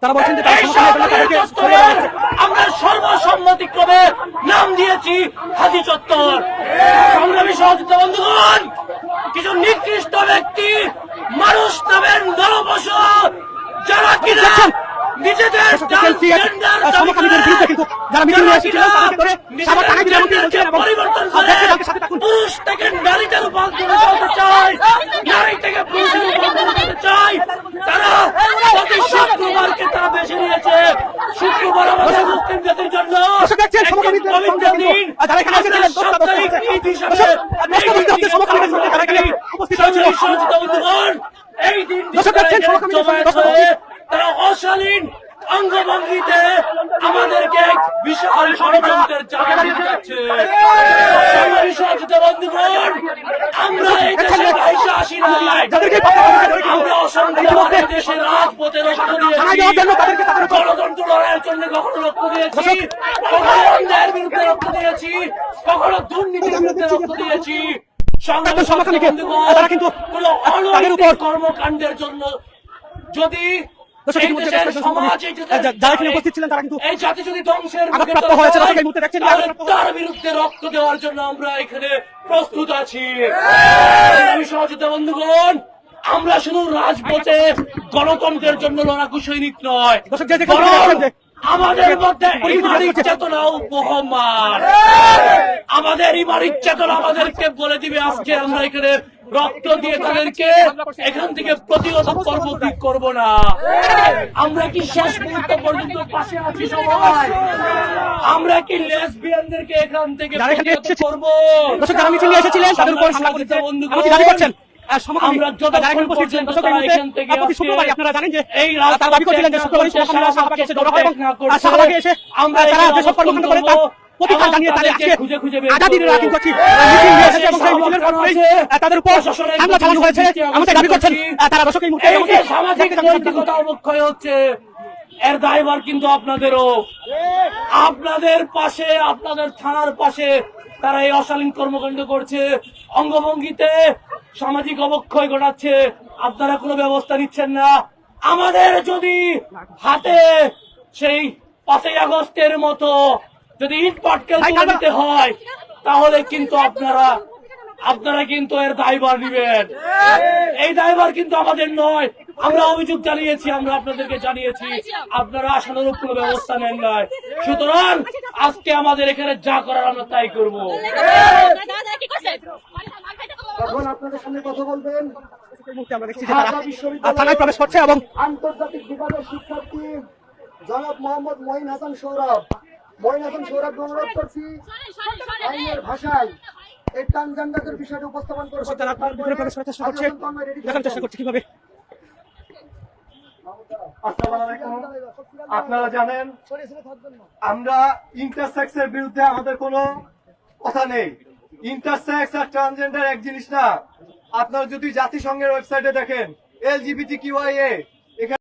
তারা বলছেন যে আমরা সর্বসম্মতিক্রমে নাম দিয়েছি হাজি চত্বর। সংগ্রামী সহযোগিতা বন্ধুগণ, কিছু নিকৃষ্ট ব্যক্তি মানুষ নামের নরপশু যারা কিনা নিজেদের পরিবর্তন করে পুরুষ থেকে নারীতে রূপান্তর করতে চায়, নারী থেকে পুরুষে রূপান্তর করতে চায়। তারা প্রতি শুক্রবারকে তারা বেছে নিয়েছে। শুক্রবার আমাদের মুসলিম জাতির জন্য পবিত্র দিন, সাপ্তাহিক ঈদ হিসাবে এই দিন তারা অশালীন অঙ্গভঙ্গিতে আমাদেরকে এক বিশাল ষড়যন্ত্রের জায়গা দিতে যাচ্ছে। বন্ধুগণ, আমরা এই দেশে ভাইসা আসি নাই, আমরা অসংখ্য দেশের রাজপথে রক্ত দিয়েছি, গণতন্ত্র লড়াইয়ের জন্য কখনো রক্ত দিয়েছি, কখনো অন্যায়ের বিরুদ্ধে রক্ত দিয়েছি, কখনো দুর্নীতির বিরুদ্ধে রক্ত দিয়েছি। কোন অনৈতিক কর্মকাণ্ডের জন্য যদি এই জাতি যদি ধ্বংসের তার বিরুদ্ধে রক্ত দেওয়ার জন্য আমরা এখানে প্রস্তুত আছি। সহযোগিতা বন্ধুগণ, আমরা শুধু রাজপথে গণতন্ত্রের জন্য লড়াকু সৈনিক নয়, আমাদের মধ্যে ইমানিক চেতনাও বহমান। আমাদের ইমানিক চেতনা আমাদেরকে বলে দিবে আজকে আমরা এখানে রক্ত দিয়ে তাদেরকে এখান থেকে প্রতিহত করবো কি করবো না। আমরা কি শেষ মুহূর্ত পর্যন্ত পাশে আছি সবাই? আমরা কি লেসবিয়ানদেরকে এখান থেকে প্রতিহত করবো? আমরা যতক্ষণ পর্যন্ত তারা এখান থেকে আপনারা জানেন যে এই দাবি করছিলেন যে শুক্রবার আমরা প্রতিকার জানিয়ে তাদের আজকে আজাদির রাখি করছি মিছিল নিয়ে এসেছে এবং সেই মিছিলের পরপরই তাদের উপর হামলা চালানো হয়েছে। আমাদের দাবি করছেন তারা দর্শক এই মুহূর্তে সামাজিক নৈতিকতা অবক্ষয় হচ্ছে, এর দায়ভার কিন্তু আপনাদেরও। আপনাদের পাশে, আপনাদের থানার পাশে তারা এই অশালীন কর্মকাণ্ড করছে, অঙ্গভঙ্গিতে সামাজিক অবক্ষয় ঘটাচ্ছে, আপনারা কোনো ব্যবস্থা নিচ্ছেন না। আমাদের যদি হাতে সেই 5ই আগস্টের মতো যদি ইট পাটকেল তুলে দিতে হয় তাহলে কিন্তু আপনারা কিন্তু এর দায়ভার নেবেন। এই দায়ভার কিন্তু আমাদের নয়। আমরা অভিযোগ জানিয়েছি, আমরা আপনাদেরকে জানিয়েছি, আপনারা আশানুরূপ কোনো ব্যবস্থা নেন নাই। সুতরাং আজকে আমাদের এখানে যা করার আমরা তাই করবো। এখন আপনাদের সামনে কথা বলবেন থানায় প্রবেশ করছে এবং আন্তর্জাতিক বিভাগের শিক্ষার্থী জনাব মোহাম্মদ মঈন হাসান সৌরভ। মঈন হাসান সৌরভ অনুরোধ করছি আইনের ভাষায় এই ট্রান্সজেন্ডারদের বিষয়টি উপস্থাপন করছে। চেষ্টা করছে কিভাবে। আপনারা জানেন আমরা ইন্টারসেক্সের বিরুদ্ধে আমাদের কোনো কথা নেই। ইন্টারসেক্স আর ট্রান্সজেন্ডার এক জিনিস না। আপনারা যদি জাতিসংঘের ওয়েবসাইটে দেখেন LGBTQIA